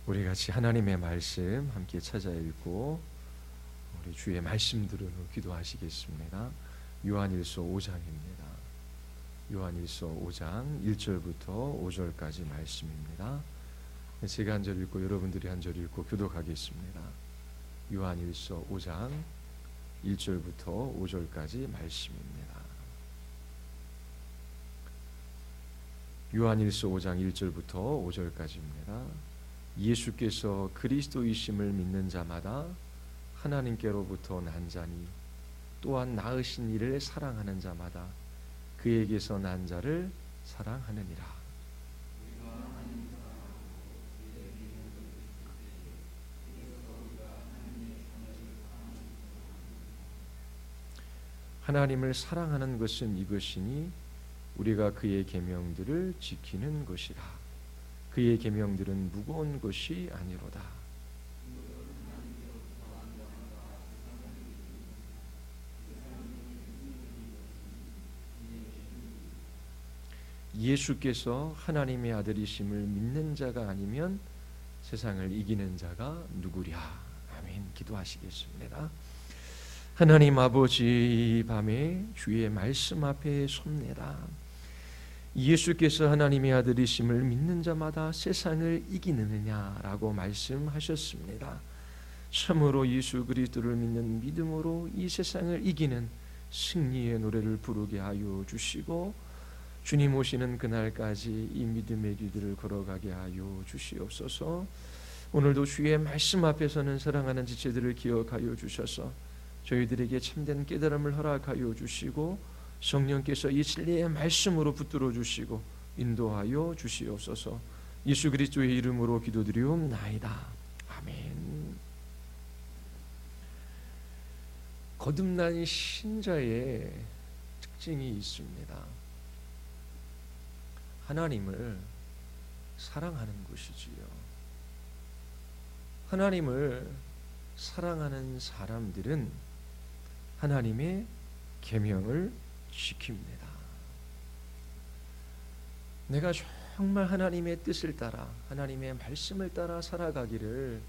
우리 같이 하나님의 말씀 함께 찾아 읽고 우리 주의 말씀 들으며 기도하시겠습니다. 요한일서 5장입니다. 요한일서 5장 1절부터 5절까지 말씀입니다. 제가 한 절 읽고 여러분들이 한 절 읽고 교독하겠습니다. 요한일서 5장 1절부터 5절까지 말씀입니다. 요한일서 5장 1절부터 5절까지입니다. 예수께서 그리스도이심을 믿는 자마다 하나님께로부터 난 자니 또한 낳으신 이를 사랑하는 자마다 그에게서 난 자를 사랑하느니라. 하나님을 사랑하는 것은 이것이니 우리가 그의 계명들을 지키는 것이라. 그의 계명들은 무거운 것이 아니로다. 예수께서 하나님의 아들이심을 믿는 자가 아니면 세상을 이기는 자가 누구랴. 아멘. 기도하시겠습니다. 하나님 아버지, 이 밤에 주의 말씀 앞에 섭니다. 예수께서 하나님의 아들이심을 믿는 자마다 세상을 이기느냐라고 말씀하셨습니다. 참으로 예수 그리스도를 믿는 믿음으로 이 세상을 이기는 승리의 노래를 부르게 하여 주시고 주님 오시는 그날까지 이 믿음의 길들을 걸어가게 하여 주시옵소서. 오늘도 주의 말씀 앞에서는 사랑하는 지체들을 기억하여 주셔서 저희들에게 참된 깨달음을 허락하여 주시고 성령께서 이 진리의 말씀으로 붙들어 주시고 인도하여 주시옵소서. 예수 그리스도의 이름으로 기도드리옵나이다. 아멘. 거듭난 신자의 특징이 있습니다. 하나님을 사랑하는 것이지요. 하나님을 사랑하는 사람들은 하나님의 계명을 지킵니다. 내가 정말 하나님의 뜻을 따라 하나님의 말씀을 따라 살아가기를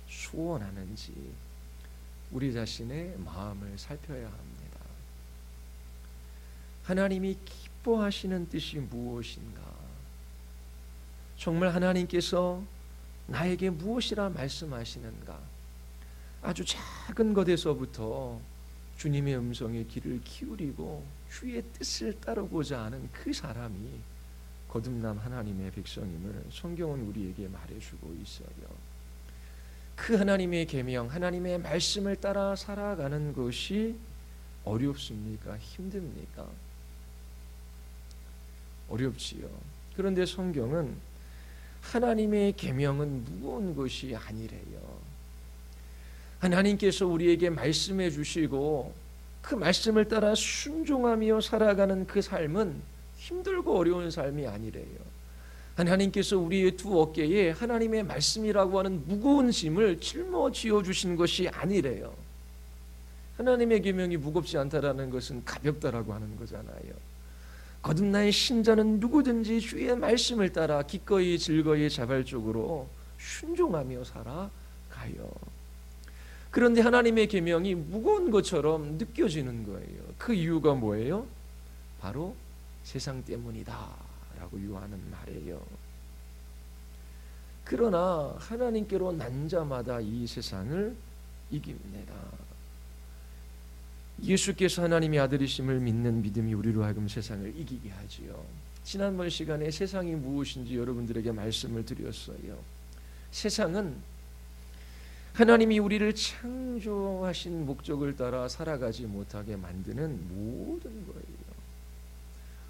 소원하는지 우리 자신의 마음을 살펴야 합니다. 하나님이 기뻐하시는 뜻이 무엇인가? 정말 하나님께서 나에게 무엇이라 말씀하시는가? 아주 작은 것에서부터 주님의 음성에 귀를 기울이고 주의 뜻을 따르고자 하는 그 사람이 거듭난 하나님의 백성임을 성경은 우리에게 말해주고 있어요. 그 하나님의 계명, 하나님의 말씀을 따라 살아가는 것이 어렵습니까? 힘듭니까? 어렵지요. 그런데 성경은 하나님의 계명은 무거운 것이 아니래요. 하나님께서 우리에게 말씀해 주시고 그 말씀을 따라 순종하며 살아가는 그 삶은 힘들고 어려운 삶이 아니래요. 하나님께서 우리의 두 어깨에 하나님의 말씀이라고 하는 무거운 짐을 짊어지어 주신 것이 아니래요. 하나님의 계명이 무겁지 않다라는 것은 가볍다라고 하는 거잖아요. 거듭난 신자는 누구든지 주의 말씀을 따라 기꺼이 즐거이 자발적으로 순종하며 살아가요. 그런데 하나님의 계명이 무거운 것처럼 느껴지는 거예요. 그 이유가 뭐예요? 바로 세상 때문이다 라고 요한은 말해요. 그러나 하나님께로 난 자마다 이 세상을 이깁니다. 예수께서 하나님의 아들이심을 믿는 믿음이 우리로 하여금 세상을 이기게 하지요. 지난번 시간에 세상이 무엇인지 여러분들에게 말씀을 드렸어요. 세상은 하나님이 우리를 창조하신 목적을 따라 살아가지 못하게 만드는 모든 거예요.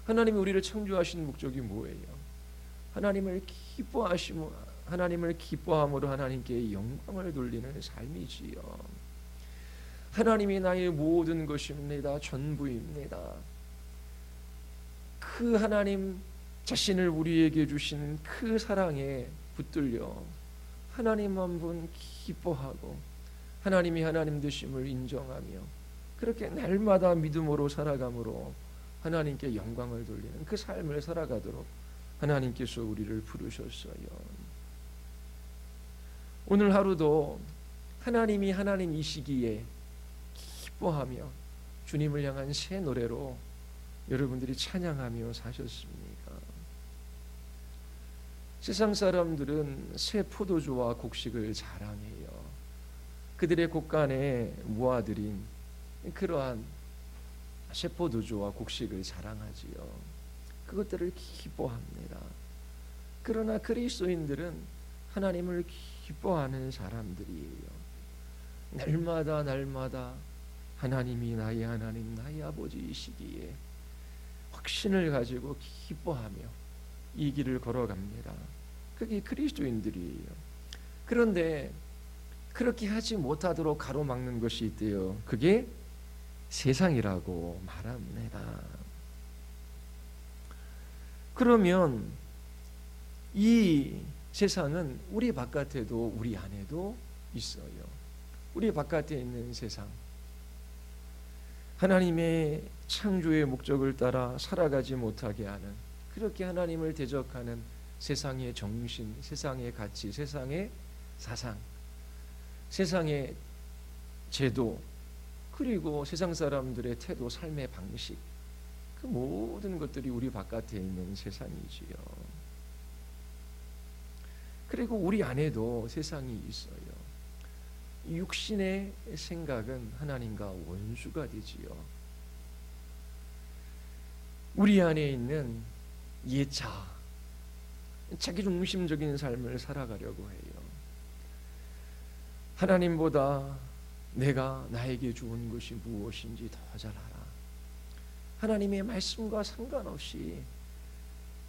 하나님이 우리를 창조하신 목적이 뭐예요? 하나님을 기뻐함으로 하나님께 영광을 돌리는 삶이지요. 하나님이 나의 모든 것입니다. 전부입니다. 그 하나님 자신을 우리에게 주신 그 사랑에 붙들려 하나님 한 분 기뻐하고 하나님이 하나님 되심을 인정하며 그렇게 날마다 믿음으로 살아감으로 하나님께 영광을 돌리는 그 삶을 살아가도록 하나님께서 우리를 부르셨어요. 오늘 하루도 하나님이 하나님이시기에 기뻐하며 주님을 향한 새 노래로 여러분들이 찬양하며 사셨습니까? 세상 사람들은 새 포도주와 곡식을 자랑해요. 그들의 곳간에 모아들인 그러한 새 포도주와 곡식을 자랑하지요. 그것들을 기뻐합니다. 그러나 그리스도인들은 하나님을 기뻐하는 사람들이에요. 날마다 하나님이 나의 하나님, 나의 아버지이시기에 확신을 가지고 기뻐하며 이 길을 걸어갑니다. 그게 그리스도인들이에요. 그런데 그렇게 하지 못하도록 가로막는 것이 있대요. 그게 세상이라고 말합니다. 그러면 이 세상은 우리 바깥에도 우리 안에도 있어요. 우리 바깥에 있는 세상, 하나님의 창조의 목적을 따라 살아가지 못하게 하는, 그렇게 하나님을 대적하는 세상의 정신, 세상의 가치, 세상의 사상, 세상의 제도, 그리고 세상 사람들의 태도, 삶의 방식, 그 모든 것들이 우리 바깥에 있는 세상이지요. 그리고 우리 안에도 세상이 있어요. 육신의 생각은 하나님과 원수가 되지요. 우리 안에 있는 예차, 자기중심적인 삶을 살아가려고 해요. 하나님보다 내가 나에게 좋은 것이 무엇인지 더 잘 알아. 하나님의 말씀과 상관없이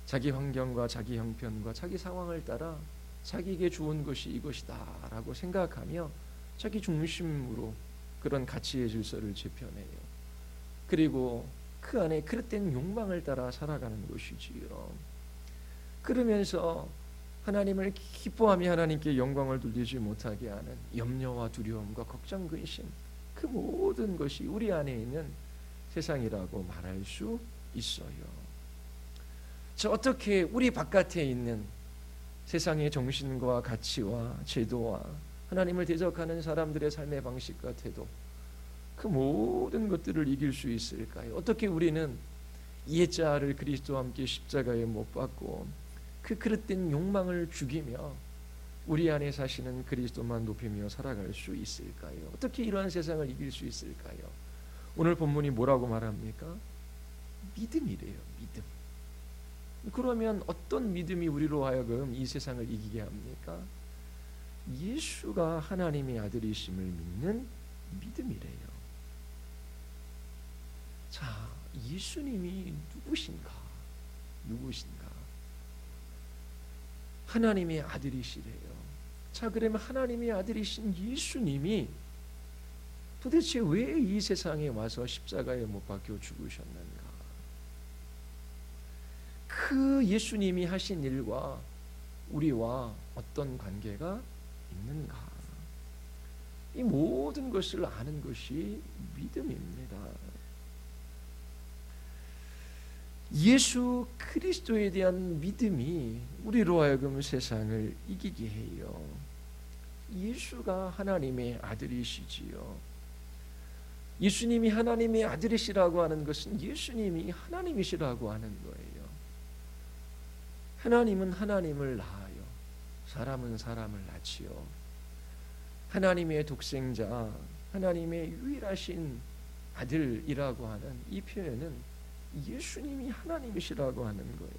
자기 환경과 자기 형편과 자기 상황을 따라 자기에게 좋은 것이 이것이다 라고 생각하며 자기 중심으로 그런 가치의 질서를 재편해요. 그리고 그 안에 그릇된 욕망을 따라 살아가는 것이지요. 그러면서 하나님을 기뻐하며 하나님께 영광을 돌리지 못하게 하는 염려와 두려움과 걱정, 근심, 그 모든 것이 우리 안에 있는 세상이라고 말할 수 있어요. 저 어떻게 우리 바깥에 있는 세상의 정신과 가치와 제도와 하나님을 대적하는 사람들의 삶의 방식과 태도, 그 모든 것들을 이길 수 있을까요? 어떻게 우리는 예자를 그리스도와 함께 십자가에 못 박고 그 그릇된 욕망을 죽이며 우리 안에 사시는 그리스도만 높이며 살아갈 수 있을까요? 어떻게 이러한 세상을 이길 수 있을까요? 오늘 본문이 뭐라고 말합니까? 믿음이래요. 믿음. 그러면 어떤 믿음이 우리로 하여금 이 세상을 이기게 합니까? 예수가 하나님의 아들이심을 믿는 믿음이래요. 자, 예수님이 누구신가? 하나님의 아들이시래요. 자, 그러면 하나님의 아들이신 예수님이 도대체 왜 이 세상에 와서 십자가에 못 박혀 죽으셨는가? 그 예수님이 하신 일과 우리와 어떤 관계가 있는가? 이 모든 것을 아는 것이 믿음입니다. 예수 그리스도에 대한 믿음이 우리로 하여금 세상을 이기게 해요. 예수가 하나님의 아들이시지요. 예수님이 하나님의 아들이시라고 하는 것은 예수님이 하나님이시라고 하는 거예요. 하나님은 하나님을 낳아요. 사람은 사람을 낳지요. 하나님의 독생자, 하나님의 유일하신 아들이라고 하는 이 표현은 예수님이 하나님이시라고 하는 거예요.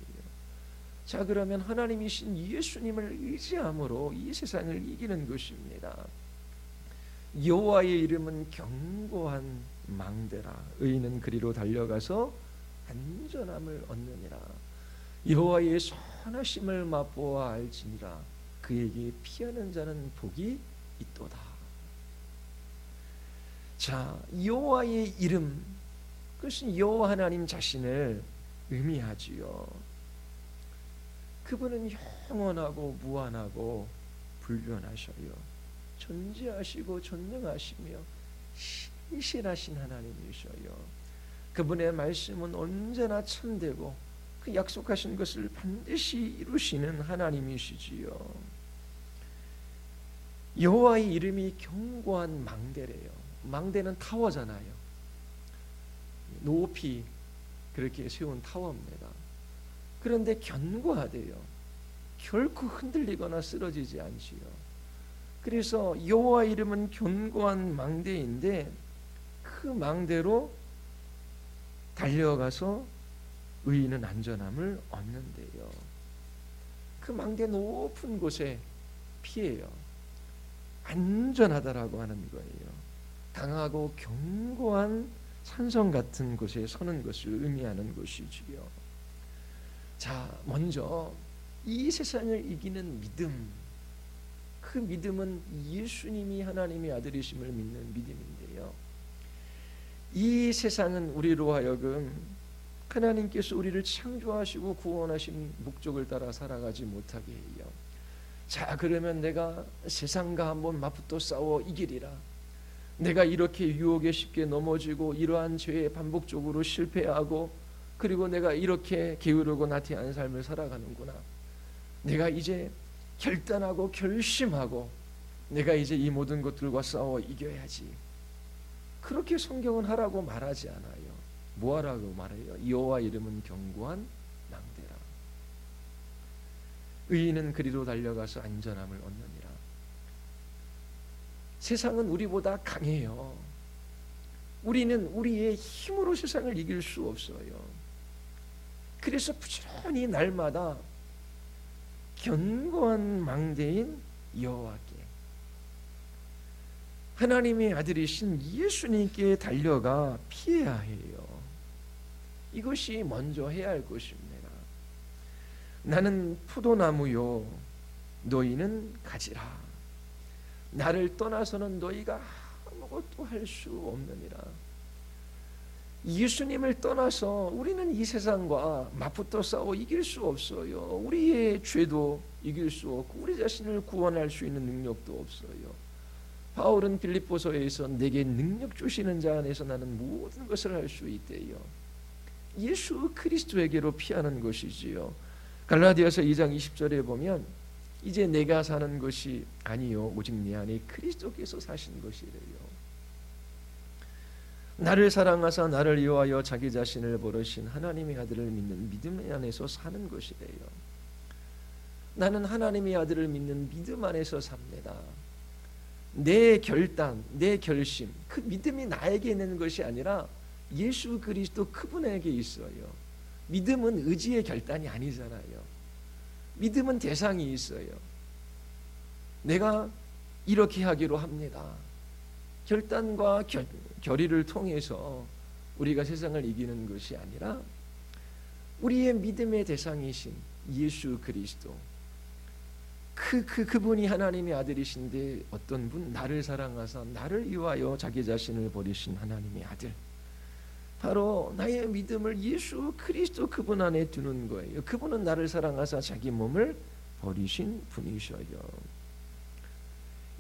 자, 그러면 하나님이신 예수님을 의지함으로 이 세상을 이기는 것입니다. 여호와의 이름은 견고한 망대라. 의인은 그리로 달려가서 안전함을 얻느니라. 여호와의 선하심을 맛보아 알지니라. 그에게 피하는 자는 복이 있도다. 자, 여호와의 이름, 그것은 여호와 하나님 자신을 의미하지요. 그분은 영원하고 무한하고 불변하셔요. 존재하시고 존영하시며 신실하신 하나님이셔요. 그분의 말씀은 언제나 참되고 그 약속하신 것을 반드시 이루시는 하나님이시지요. 여호와의 이름이 견고한 망대래요. 망대는 타워잖아요. 높이 그렇게 세운 타워입니다. 그런데 견고하대요. 결코 흔들리거나 쓰러지지 않지요. 그래서 여호와 이름은 견고한 망대인데 그 망대로 달려가서 의인은 안전함을 얻는데요. 그 망대 높은 곳에 피해요. 안전하다라고 하는 거예요. 강하고 견고한 산성 같은 곳에 서는 것을 의미하는 것이지요. 자, 먼저 이 세상을 이기는 믿음, 그 믿음은 예수님이 하나님의 아들이심을 믿는 믿음인데요. 이 세상은 우리로 하여금 하나님께서 우리를 창조하시고 구원하신 목적을 따라 살아가지 못하게 해요. 자, 그러면 내가 세상과 한번 맞붙어 싸워 이기리라. 내가 이렇게 유혹에 쉽게 넘어지고 이러한 죄에 반복적으로 실패하고 그리고 내가 이렇게 게으르고 나태한 삶을 살아가는구나. 내가 이제 결단하고 결심하고 내가 이제 이 모든 것들과 싸워 이겨야지. 그렇게 성경은 하라고 말하지 않아요. 뭐 하라고 말해요? 여호와 이름은 견고한 망대라. 의인은 그리로 달려가서 안전함을 얻느니라. 세상은 우리보다 강해요. 우리는 우리의 힘으로 세상을 이길 수 없어요. 그래서 부지런히 날마다 견고한 망대인 여호와께, 하나님의 아들이신 예수님께 달려가 피해야 해요. 이것이 먼저 해야 할 것입니다. 나는 포도나무요, 너희는 가지라. 나를 떠나서는 너희가 아무것도 할 수 없느니라. 예수님을 떠나서 우리는 이 세상과 맞붙어 싸워 이길 수 없어요. 우리의 죄도 이길 수 없고 우리 자신을 구원할 수 있는 능력도 없어요. 바울은 빌립보서에서 내게 능력 주시는 자 안에서 나는 모든 것을 할 수 있대요. 예수 그리스도에게로 피하는 것이지요. 갈라디아서 2장 20절에 보면 이제 내가 사는 것이 아니요 오직 내 안에 그리스도께서 사신 것이래요. 나를 사랑하사 나를 위하여 자기 자신을 버리신 하나님의 아들을 믿는 믿음 안에서 사는 것이래요. 나는 하나님의 아들을 믿는 믿음 안에서 삽니다. 내 결단, 내 결심, 그 믿음이 나에게 있는 것이 아니라 예수 그리스도 그분에게 있어요. 믿음은 의지의 결단이 아니잖아요. 믿음은 대상이 있어요. 내가 이렇게 하기로 합니다. 결단과 결의를 통해서 우리가 세상을 이기는 것이 아니라 우리의 믿음의 대상이신 예수 그리스도, 그분이 하나님의 아들이신데 어떤 분? 나를 사랑하사 나를 위하여 자기 자신을 버리신 하나님의 아들, 바로 나의 믿음을 예수 그리스도 그분 안에 두는 거예요. 그분은 나를 사랑하사 자기 몸을 버리신 분이셔요.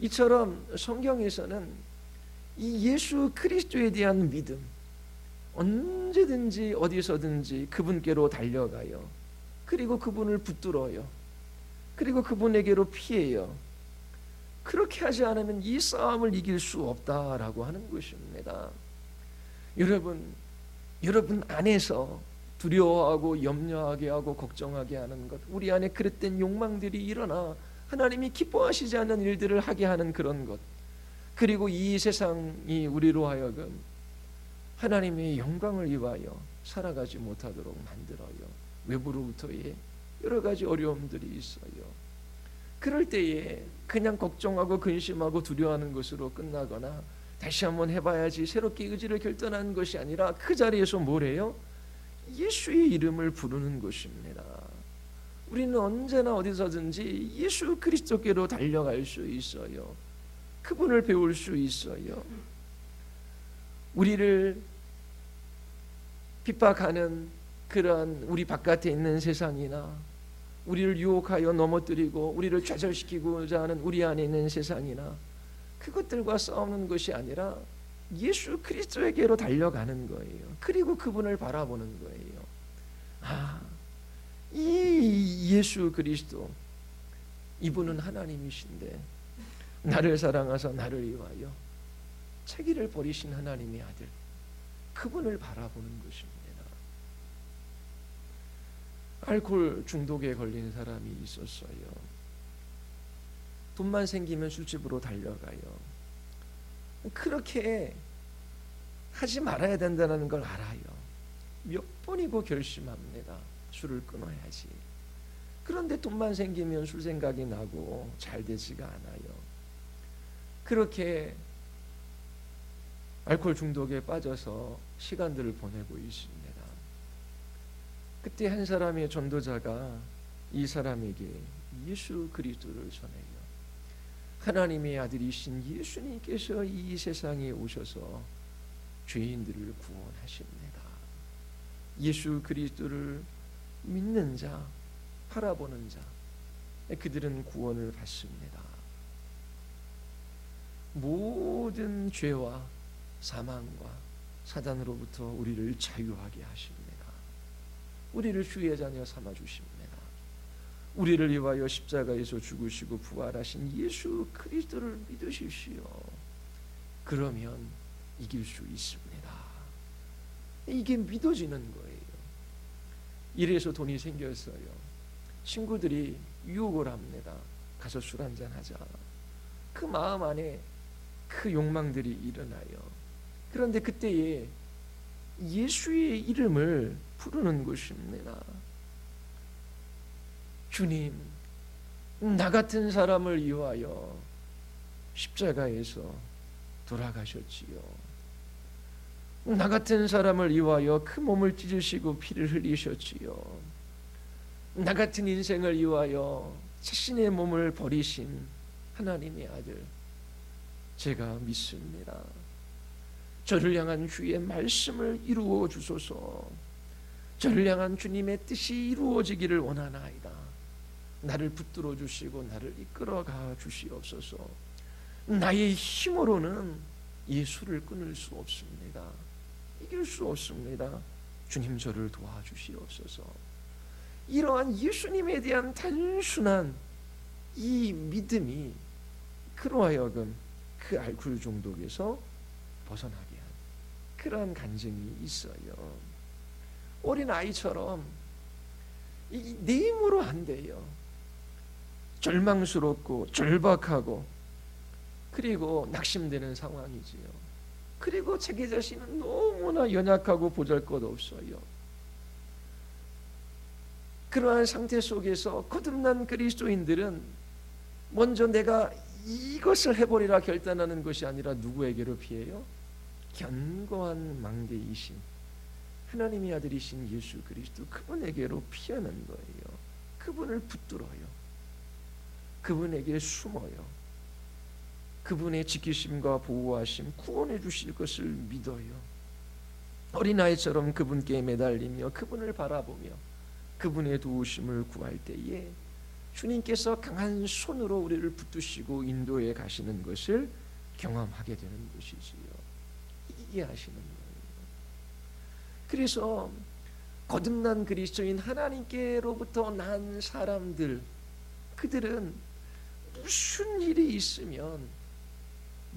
이처럼 성경에서는 이 예수 그리스도에 대한 믿음, 언제든지 어디서든지 그분께로 달려가요. 그리고 그분을 붙들어요. 그리고 그분에게로 피해요. 그렇게 하지 않으면 이 싸움을 이길 수 없다라고 하는 것입니다. 여러분 안에서 두려워하고 염려하게 하고 걱정하게 하는 것, 우리 안에 그릇된 욕망들이 일어나 하나님이 기뻐하시지 않는 일들을 하게 하는 그런 것, 그리고 이 세상이 우리로 하여금 하나님의 영광을 위하여 살아가지 못하도록 만들어요. 외부로부터의 여러 가지 어려움들이 있어요. 그럴 때에 그냥 걱정하고 근심하고 두려워하는 것으로 끝나거나 다시 한번 해봐야지 새롭게 의지를 결단하는 것이 아니라 그 자리에서 뭘 해요? 예수의 이름을 부르는 것입니다. 우리는 언제나 어디서든지 예수 그리스도께로 달려갈 수 있어요. 그분을 배울 수 있어요. 우리를 핍박하는 그러한 우리 바깥에 있는 세상이나 우리를 유혹하여 넘어뜨리고 우리를 좌절시키고자 하는 우리 안에 있는 세상이나 그것들과 싸우는 것이 아니라 예수 그리스도에게로 달려가는 거예요. 그리고 그분을 바라보는 거예요. 이 예수 그리스도, 이분은 하나님이신데 나를 사랑하사 나를 위하여 자기를 버리신 하나님의 아들, 그분을 바라보는 것입니다. 알코올 중독에 걸린 사람이 있었어요. 돈만 생기면 술집으로 달려가요. 그렇게 하지 말아야 된다는 걸 알아요. 몇 번이고 결심합니다. 술을 끊어야지. 그런데 돈만 생기면 술 생각이 나고 잘 되지가 않아요. 그렇게 알코올 중독에 빠져서 시간들을 보내고 있습니다. 그때 한 사람의 전도자가 이 사람에게 예수 그리스도를 전해요. 하나님의 아들이신 예수님께서 이 세상에 오셔서 죄인들을 구원하십니다. 예수 그리스도를 믿는 자, 바라보는 자, 그들은 구원을 받습니다. 모든 죄와 사망과 사단으로부터 우리를 자유하게 하십니다. 우리를 주의 자녀 삼아 주십니다. 우리를 위하여 십자가에서 죽으시고 부활하신 예수 그리스도를 믿으십시오. 그러면 이길 수 있습니다. 이게 믿어지는 거예요. 이래서 돈이 생겼어요. 친구들이 유혹을 합니다. 가서 술 한잔 하자. 그 마음 안에 그 욕망들이 일어나요. 그런데 그때에 예수의 이름을 부르는 것입니다. 주님, 나 같은 사람을 위하여 십자가에서 돌아가셨지요. 나 같은 사람을 위하여 그 몸을 찢으시고 피를 흘리셨지요. 나 같은 인생을 위하여 자신의 몸을 버리신 하나님의 아들, 제가 믿습니다. 저를 향한 주의 말씀을 이루어 주소서. 저를 향한 주님의 뜻이 이루어지기를 원하나이다. 나를 붙들어 주시고 나를 이끌어가 주시옵소서. 나의 힘으로는 예수를 끊을 수 없습니다. 이길 수 없습니다. 주님 저를 도와주시옵소서. 이러한 예수님에 대한 단순한 이 믿음이 그로 하여금 그 알코올 중독에서 벗어나게 한 그러한 간증이 있어요. 어린 아이처럼 내 힘으로 안 돼요. 절망스럽고 절박하고 그리고 낙심되는 상황이지요. 그리고 자기 자신은 너무나 연약하고 보잘것없어요. 그러한 상태 속에서 거듭난 그리스도인들은 먼저 내가 이것을 해버리라 결단하는 것이 아니라 누구에게로 피해요? 견고한 망대이신 하나님의 아들이신 예수 그리스도, 그분에게로 피하는 거예요. 그분을 붙들어요. 그분에게 숨어요. 그분의 지키심과 보호하심, 구원해 주실 것을 믿어요. 어린아이처럼 그분께 매달리며 그분을 바라보며 그분의 도우심을 구할 때에 주님께서 강한 손으로 우리를 붙드시고 인도해 가시는 것을 경험하게 되는 것이지요. 이게 하시는 거예요. 그래서 거듭난 그리스도인 하나님께로부터 난 사람들, 그들은 무슨 일이 있으면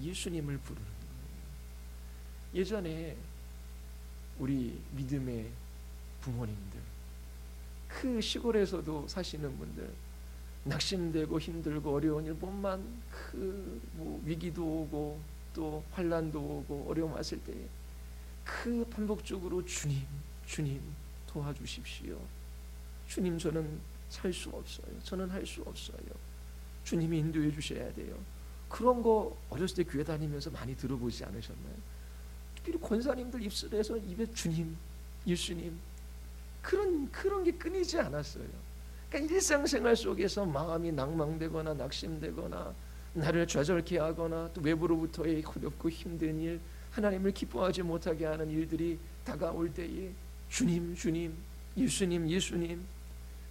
예수님을 부르는 거예요. 예전에 우리 믿음의 부모님들, 그 시골에서도 사시는 분들, 낙심되고 힘들고 어려운 일 보면 위기도 오고 또 환난도 오고 어려움 왔을 때 그 반복적으로 주님 도와주십시오. 주님 저는 살 수 없어요. 저는 할 수 없어요. 주님이 인도해 주셔야 돼요. 그런 거 어렸을 때 교회 다니면서 많이 들어보지 않으셨나요? 특별히 권사님들 입술에서 입에 주님, 예수님 그런 게 끊이지 않았어요. 그러니까 일상생활 속에서 마음이 낭망되거나 낙심되거나 나를 좌절케 하거나 또 외부로부터의 어렵고 힘든 일, 하나님을 기뻐하지 못하게 하는 일들이 다가올 때에 주님, 주님, 예수님, 예수님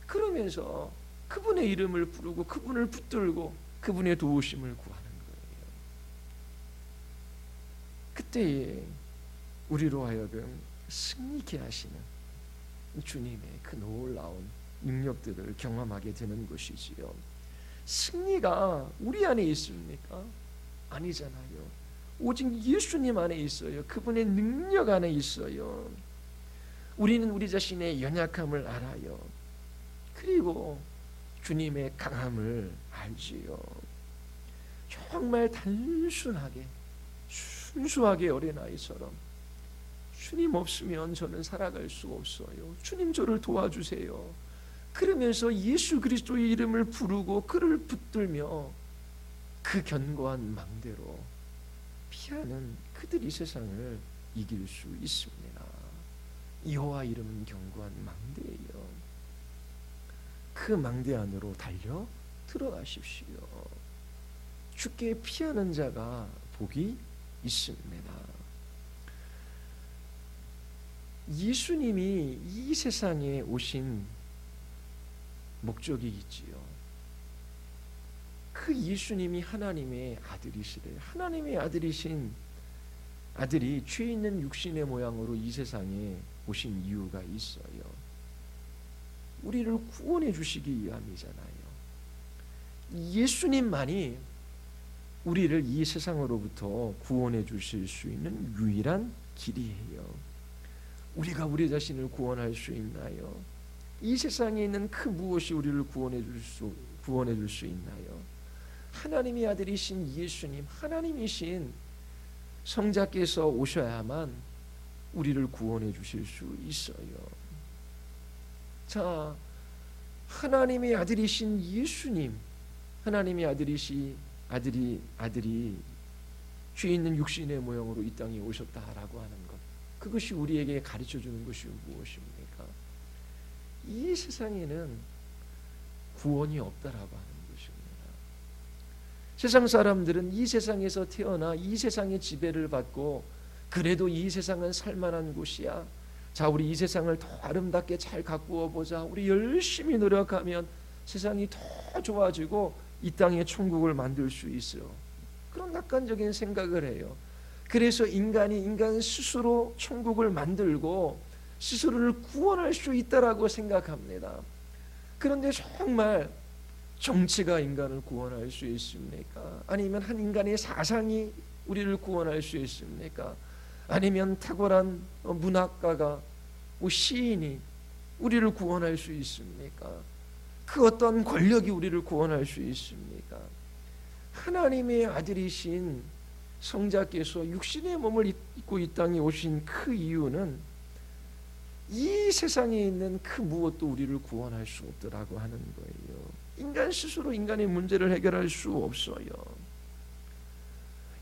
그러면서 그분의 이름을 부르고 그분을 붙들고 그분의 도우심을 구하는 거예요. 그때에 우리로 하여금 승리케 하시는 주님의 그 놀라운 능력들을 경험하게 되는 것이지요. 승리가 우리 안에 있습니까? 아니잖아요. 오직 예수님 안에 있어요. 그분의 능력 안에 있어요. 우리는 우리 자신의 연약함을 알아요. 그리고 주님의 강함을 알지요. 정말 단순하게 순수하게 어린아이처럼 주님 없으면 저는 살아갈 수 없어요. 주님 저를 도와주세요. 그러면서 예수 그리스도의 이름을 부르고 그를 붙들며 그 견고한 망대로 피하는 그들이 세상을 이길 수 있습니다. 여호와 이름은 견고한 망대예요. 그 망대 안으로 달려 들어가십시오. 주께 피하는 자가 복이 있습니다. 예수님이 이 세상에 오신 목적이 있지요. 그 예수님이 하나님의 아들이시래요. 하나님의 아들이신 아들이 죄 있는 육신의 모양으로 이 세상에 오신 이유가 있어요. 우리를 구원해 주시기 위함이잖아요. 예수님만이 우리를 이 세상으로부터 구원해 주실 수 있는 유일한 길이에요. 우리가 우리 자신을 구원할 수 있나요? 이 세상에 있는 그 무엇이 우리를 구원해 줄 수 있나요? 하나님의 아들이신 예수님, 하나님이신 성자께서 오셔야만 우리를 구원해 주실 수 있어요. 자, 하나님의 아들이신 예수님, 하나님의 아들이 죄 있는 육신의 모형으로 이 땅에 오셨다라고 하는 것, 그것이 우리에게 가르쳐 주는 것이 무엇입니까? 이 세상에는 구원이 없다라고 하는 것입니다. 세상 사람들은 이 세상에서 태어나 이 세상의 지배를 받고 그래도 이 세상은 살만한 곳이야. 자, 우리 이 세상을 더 아름답게 잘 가꾸어 보자. 우리 열심히 노력하면 세상이 더 좋아지고 이 땅에 천국을 만들 수 있어요. 그런 낙관적인 생각을 해요. 그래서 인간 스스로 천국을 만들고 스스로를 구원할 수 있다라고 생각합니다. 그런데 정말 정치가 인간을 구원할 수 있습니까? 아니면 한 인간의 사상이 우리를 구원할 수 있습니까? 아니면 탁월한 문학가가, 시인이 우리를 구원할 수 있습니까? 그 어떤 권력이 우리를 구원할 수 있습니까? 하나님의 아들이신 성자께서 육신의 몸을 입고 이 땅에 오신 그 이유는 이 세상에 있는 그 무엇도 우리를 구원할 수 없더라고 하는 거예요. 인간 스스로 인간의 문제를 해결할 수 없어요.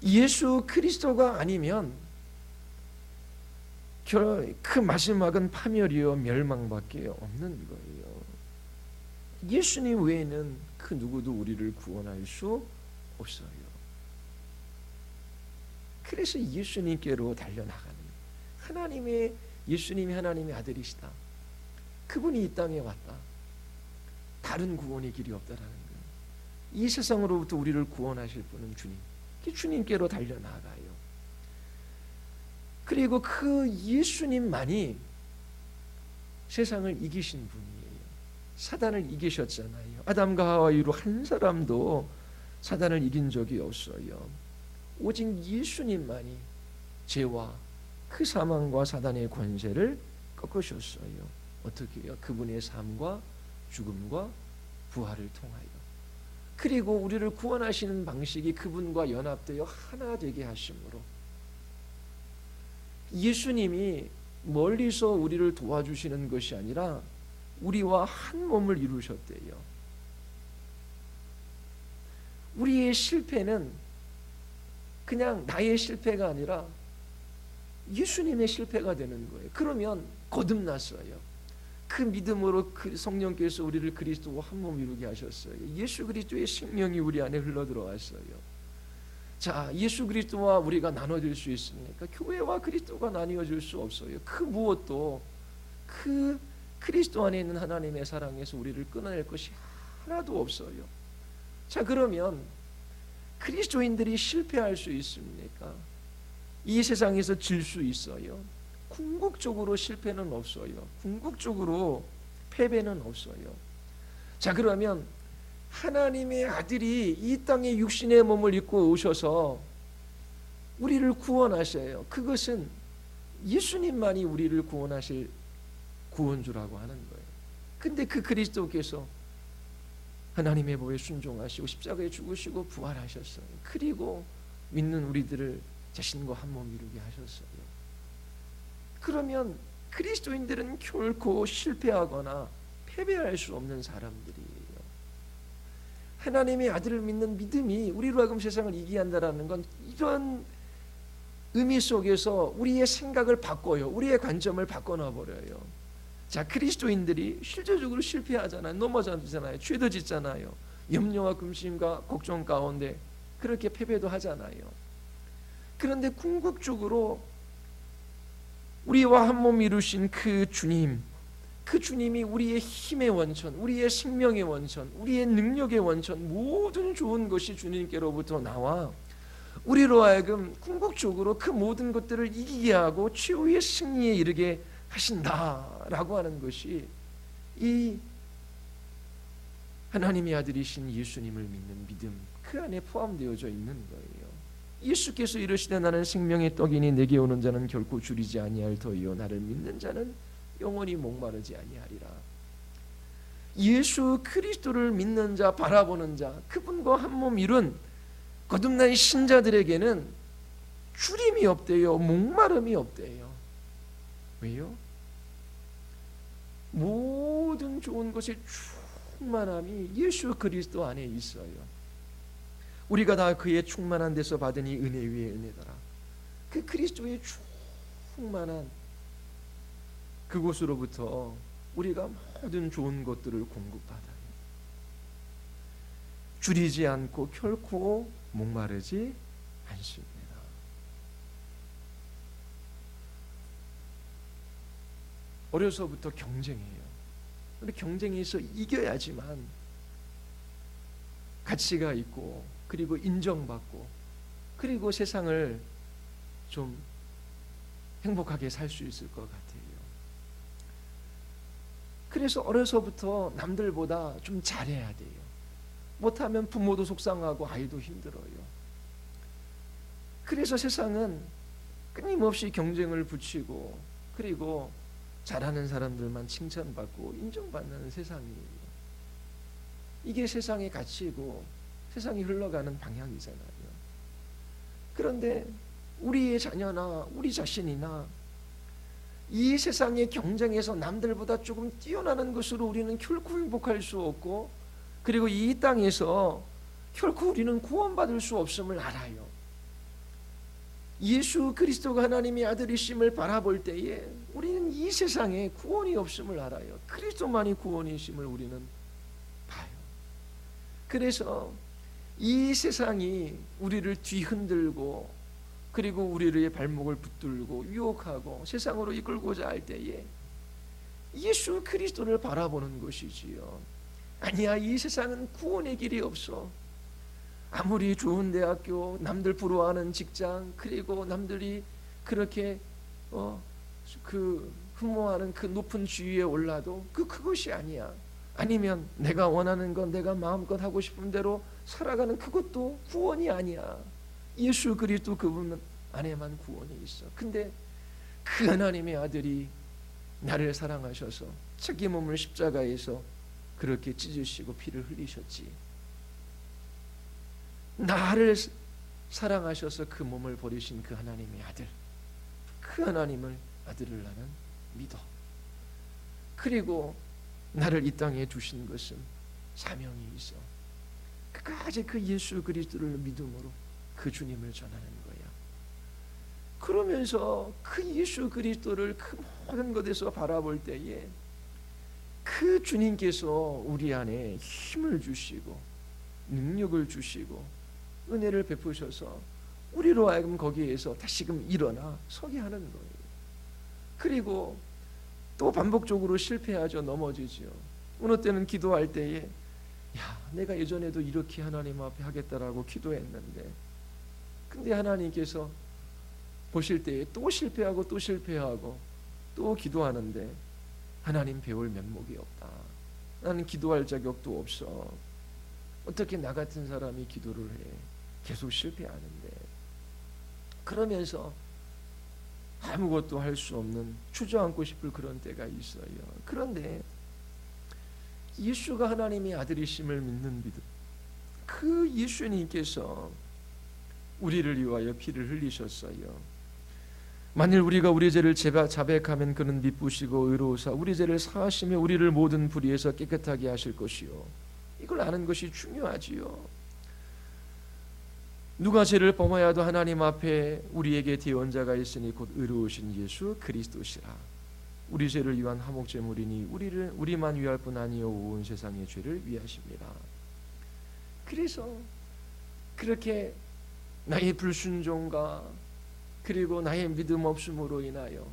예수 그리스도가 아니면 그 마지막은 파멸이요 멸망밖에 없는 거예요. 예수님 외에는 그 누구도 우리를 구원할 수 없어요. 그래서 예수님께로 달려나가는 예수님이 하나님의 아들이시다. 그분이 이 땅에 왔다. 다른 구원의 길이 없다라는 거예요. 이 세상으로부터 우리를 구원하실 분은 주님. 주님께로 달려나가요. 그리고 그 예수님만이 세상을 이기신 분이에요. 사단을 이기셨잖아요. 아담과 하와 이후로 한 사람도 사단을 이긴 적이 없어요. 오직 예수님만이 죄와 그 사망과 사단의 권세를 꺾으셨어요. 어떻게요? 그분의 삶과 죽음과 부활을 통하여. 그리고 우리를 구원하시는 방식이 그분과 연합되어 하나 되게 하심으로 예수님이 멀리서 우리를 도와주시는 것이 아니라 우리와 한 몸을 이루셨대요. 우리의 실패는 그냥 나의 실패가 아니라 예수님의 실패가 되는 거예요. 그러면 거듭났어요. 그 믿음으로 그 성령께서 우리를 그리스도와 한 몸 이루게 하셨어요. 예수 그리스도의 생명이 우리 안에 흘러 들어왔어요. 자, 예수 그리스도와 우리가 나눠질 수 있습니까? 교회와 그리스도가 나뉘어질 수 없어요. 그 무엇도 그 그리스도 안에 있는 하나님의 사랑에서 우리를 끊어낼 것이 하나도 없어요. 자, 그러면 그리스도인들이 실패할 수 있습니까? 이 세상에서 질 수 있어요. 궁극적으로 실패는 없어요. 궁극적으로 패배는 없어요. 자, 그러면 하나님의 아들이 이 땅에 육신의 몸을 입고 오셔서 우리를 구원하셔요. 그것은 예수님만이 우리를 구원하실 구원주라고 하는 거예요. 근데 그 그리스도께서 하나님의 법에 순종하시고 십자가에 죽으시고 부활하셨어요. 그리고 믿는 우리들을 자신과 한 몸 이루게 하셨어요. 그러면 그리스도인들은 결코 실패하거나 패배할 수 없는 사람들이에요. 하나님의 아들을 믿는 믿음이 우리로 하여금 세상을 이기게 한다는 건 이런 의미 속에서 우리의 생각을 바꿔요. 우리의 관점을 바꿔놔버려요. 자, 그리스도인들이 실제적으로 실패하잖아요. 넘어지잖아요. 죄도 짓잖아요. 염려와 근심과 걱정 가운데 그렇게 패배도 하잖아요. 그런데 궁극적으로 우리와 한 몸 이루신 그 주님, 그 주님이 우리의 힘의 원천, 우리의 생명의 원천, 우리의 능력의 원천, 모든 좋은 것이 주님께로부터 나와 우리로 하여금 궁극적으로 그 모든 것들을 이기게 하고 최후의 승리에 이르게 하신다라고 하는 것이 이 하나님의 아들이신 예수님을 믿는 믿음, 그 안에 포함되어져 있는 거예요. 예수께서 이르시되 나는 생명의 떡이니 내게 오는 자는 결코 줄이지 아니할 터이요 나를 믿는 자는 영원히 목마르지 아니하리라. 예수 그리스도를 믿는 자, 바라보는 자, 그분과 한 몸 이룬 거듭난 신자들에게는 줄임이 없대요. 목마름이 없대요. 왜요? 모든 좋은 것의 충만함이 예수 그리스도 안에 있어요. 우리가 다 그의 충만한 데서 받은 이 은혜 위에 은혜더라. 그 그리스도의 충만한 그곳으로부터 우리가 모든 좋은 것들을 공급받아요. 줄이지 않고 결코 목마르지 않습니다. 어려서부터 경쟁해요. 근데 경쟁에서 이겨야지만 가치가 있고 그리고 인정받고 그리고 세상을 좀 행복하게 살 수 있을 것 같아요. 그래서 어려서부터 남들보다 좀 잘해야 돼요. 못하면 부모도 속상하고 아이도 힘들어요. 그래서 세상은 끊임없이 경쟁을 붙이고 그리고 잘하는 사람들만 칭찬받고 인정받는 세상이에요. 이게 세상의 가치고 세상이 흘러가는 방향이잖아요. 그런데 우리의 자녀나 우리 자신이나 이 세상의 경쟁에서 남들보다 조금 뛰어나는 것으로 우리는 결코 행복할 수 없고 그리고 이 땅에서 결코 우리는 구원받을 수 없음을 알아요. 예수 그리스도가 하나님의 아들이심을 바라볼 때에 우리는 이 세상에 구원이 없음을 알아요. 그리스도만이 구원이심을 우리는 봐요. 그래서 이 세상이 우리를 뒤흔들고 그리고 우리의 발목을 붙들고 유혹하고 세상으로 이끌고자 할 때에 예수 그리스도를 바라보는 것이지요. 아니야, 이 세상은 구원의 길이 없어. 아무리 좋은 대학교, 남들 부러워하는 직장, 그리고 남들이 그렇게 흠모하는 그 높은 지위에 올라도 그것이 아니야. 아니면 내가 원하는 건 내가 마음껏 하고 싶은 대로 살아가는 그것도 구원이 아니야. 예수 그리스도 그분 안에만 구원이 있어. 근데 그 하나님의 아들이 나를 사랑하셔서 자기 몸을 십자가에서 그렇게 찢으시고 피를 흘리셨지. 나를 사랑하셔서 그 몸을 버리신 그 하나님의 아들, 그 하나님을 아들을 나는 믿어. 그리고 나를 이 땅에 두신 것은 사명이 있어. 끝까지 그 예수 그리스도를 믿음으로 그 주님을 전하는 거야. 그러면서 그 예수 그리스도를 그 모든 것에서 바라볼 때에 그 주님께서 우리 안에 힘을 주시고 능력을 주시고 은혜를 베푸셔서 우리로 하여금 거기에서 다시금 일어나 서게 하는 거예요. 그리고 또 반복적으로 실패하죠. 넘어지죠. 어느 때는 기도할 때에 내가 예전에도 이렇게 하나님 앞에 하겠다라고 기도했는데 근데 하나님께서 보실 때에 또 실패하고 또 실패하고 또 기도하는데 하나님 배울 면목이 없다. 나는 기도할 자격도 없어. 어떻게 나 같은 사람이 기도를 해? 계속 실패하는데. 그러면서 아무것도 할 수 없는, 주저앉고 싶을 그런 때가 있어요. 그런데 예수가 하나님의 아들이심을 믿는 믿음, 그 예수님께서 우리를 위하여 피를 흘리셨어요. 만일 우리가 우리 죄를 자백하면 그는 미쁘시고 의로우사 우리 죄를 사하시며 우리를 모든 불의에서 깨끗하게 하실 것이요. 이걸 아는 것이 중요하지요. 누가 죄를 범하여도 하나님 앞에 우리에게 대언자가 있으니 곧 의로우신 예수 그리스도시라. 우리 죄를 위한 화목제물이니 우리만 위할 뿐 아니요 온 세상의 죄를 위하십니다. 그래서 그렇게 나의 불순종과 그리고 나의 믿음 없음으로 인하여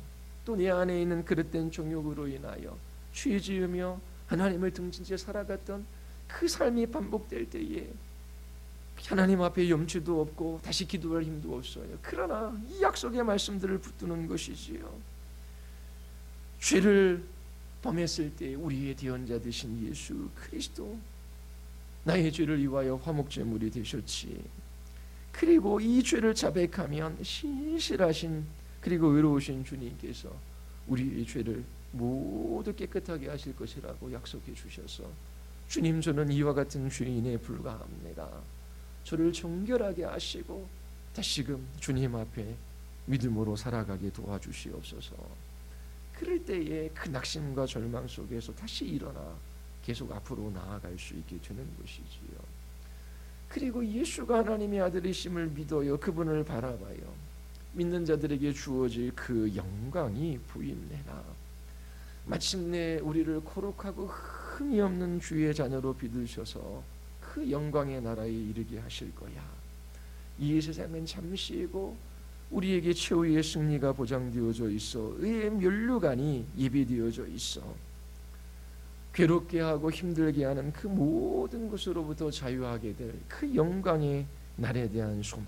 또 내 안에 있는 그릇된 정욕으로 인하여 죄 지으며 하나님을 등진 채 살아갔던 그 삶이 반복될 때에 하나님 앞에 염치도 없고 다시 기도할 힘도 없어요. 그러나 이 약속의 말씀들을 붙드는 것이지요. 죄를 범했을 때 우리의 대언자 되신 예수 그리스도, 나의 죄를 위하여 화목제물이 되셨지. 그리고 이 죄를 자백하면 신실하신 그리고 의로우신 주님께서 우리의 죄를 모두 깨끗하게 하실 것이라고 약속해 주셔서, 주님 저는 이와 같은 죄인에 불과합니다. 저를 정결하게 하시고 다시금 주님 앞에 믿음으로 살아가게 도와주시옵소서. 그럴 때에 그 낙심과 절망 속에서 다시 일어나 계속 앞으로 나아갈 수 있게 되는 것이지요. 그리고 예수가 하나님의 아들이심을 믿어요. 그분을 바라봐요. 믿는 자들에게 주어질 그 영광이 보입니다. 마침내 우리를 거룩하고 흠이 없는 주의 자녀로 빚으셔서 그 영광의 나라에 이르게 하실 거야. 이 세상은 잠시이고 우리에게 최후의 승리가 보장되어져 있어 의의 면류관이 예비되어져 있어. 괴롭게 하고 힘들게 하는 그 모든 것으로부터 자유하게 될 그 영광의 날에 대한 소망,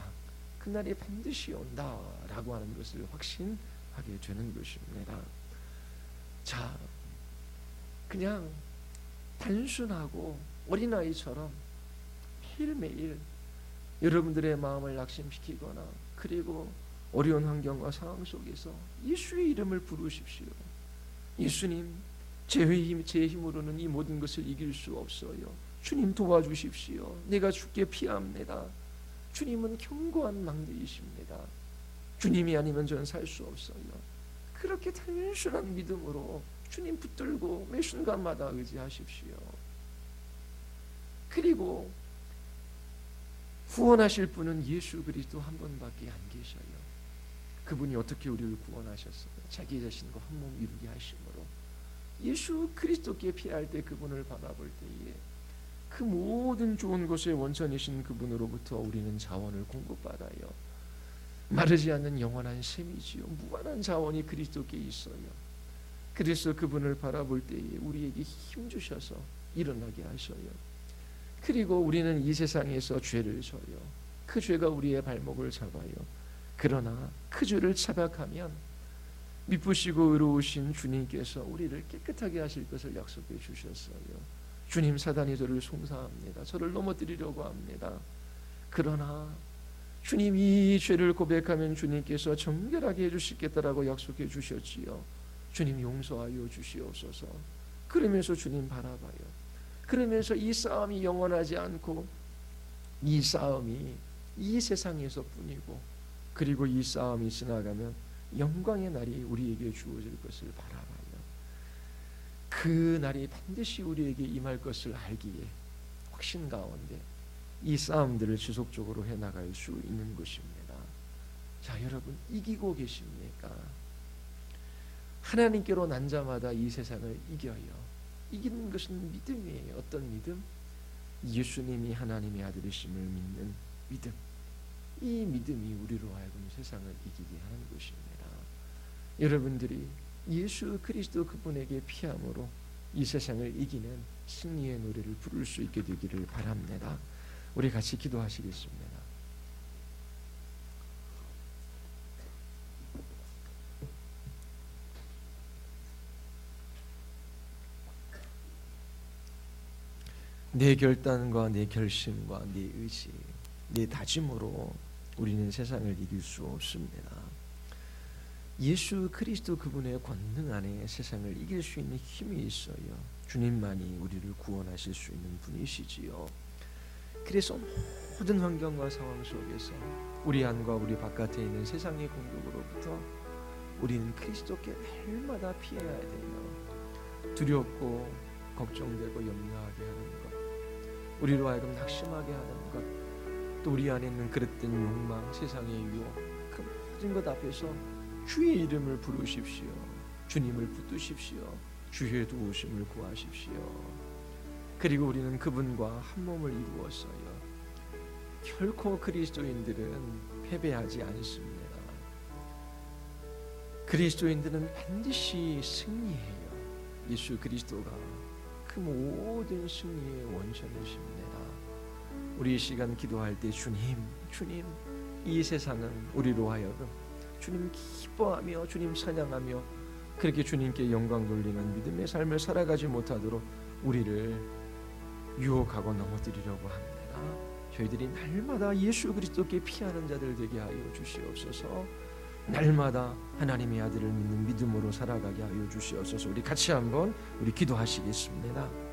그 날이 반드시 온다라고 하는 것을 확신하게 되는 것입니다. 자, 그냥 단순하고 어린아이처럼 매일매일 여러분들의 마음을 낙심시키거나 그리고 어려운 환경과 상황 속에서 예수의 이름을 부르십시오. 예수님, 제 힘으로는 이 모든 것을 이길 수 없어요. 주님 도와주십시오. 내가 주께 피합니다. 주님은 견고한 망대이십니다. 주님이 아니면 저는 살 수 없어요. 그렇게 단순한 믿음으로 주님 붙들고 매 순간마다 의지하십시오. 그리고 구원하실 분은 예수 그리스도 한 분밖에 안 계셔요. 그분이 어떻게 우리를 구원하셨어요? 자기 자신과 한 몸 이루게 하심으로. 예수 그리스도께 피할 때 그분을 바라볼 때에 그 모든 좋은 것의 원천이신 그분으로부터 우리는 자원을 공급받아요. 마르지 않는 영원한 셈이지요. 무한한 자원이 그리스도께 있어요. 그래서 그분을 바라볼 때에 우리에게 힘 주셔서 일어나게 하셔요. 그리고 우리는 이 세상에서 죄를 져요. 그 죄가 우리의 발목을 잡아요. 그러나 그 죄를 자백하면 미쁘시고 의로우신 주님께서 우리를 깨끗하게 하실 것을 약속해 주셨어요. 주님, 사단이 저를 송사합니다. 저를 넘어뜨리려고 합니다. 그러나 주님, 이 죄를 고백하면 주님께서 정결하게 해주시겠다라고 약속해 주셨지요. 주님 용서하여 주시옵소서. 그러면서 주님 바라봐요. 그러면서 이 싸움이 영원하지 않고 이 싸움이 이 세상에서 뿐이고 그리고 이 싸움이 지나가면 영광의 날이 우리에게 주어질 것을 바라봐요. 그 날이 반드시 우리에게 임할 것을 알기에 확신 가운데 이 싸움들을 지속적으로 해나갈 수 있는 것입니다. 자, 여러분 이기고 계십니까? 하나님께로 난 자마다 이 세상을 이겨요. 이기는 것은 믿음이에요. 어떤 믿음? 예수님이 하나님의 아들이심을 믿는 믿음. 이 믿음이 우리로 하여금 세상을 이기게 하는 것입니다. 여러분들이 예수 그리스도 그분에게 피함으로 이 세상을 이기는 승리의 노래를 부를 수 있게 되기를 바랍니다. 우리 같이 기도하시겠습니다. 내 결단과 내 결심과 내 의지, 내 다짐으로 우리는 세상을 이길 수 없습니다. 예수 그리스도 그분의 권능 안에 세상을 이길 수 있는 힘이 있어요. 주님만이 우리를 구원하실 수 있는 분이시지요. 그래서 모든 환경과 상황 속에서 우리 안과 우리 바깥에 있는 세상의 공격으로부터 우리는 그리스도께 날마다 피해야 돼요. 두렵고 걱정되고 염려하게 하는 것, 우리로 하여금 낙심하게 하는 것, 또 우리 안에 있는 그릇된 욕망, 세상의 유혹, 그 모든 것 앞에서 주의 이름을 부르십시오. 주님을 붙드십시오. 주의 도우심을 구하십시오. 그리고 우리는 그분과 한 몸을 이루었어요. 결코 그리스도인들은 패배하지 않습니다. 그리스도인들은 반드시 승리해요. 예수 그리스도가 그 모든 승리의 원천이십니다. 우리 이 시간 기도할 때 주님, 이 세상은 우리로 하여금 주님 기뻐하며 주님 찬양하며 그렇게 주님께 영광 돌리는 믿음의 삶을 살아가지 못하도록 우리를 유혹하고 넘어뜨리려고 합니다. 저희들이 날마다 예수 그리스도께 피하는 자들 되게 하여 주시옵소서. 날마다 하나님의 아들을 믿는 믿음으로 살아가게 하여 주시옵소서. 우리 같이 한번 기도하시겠습니다.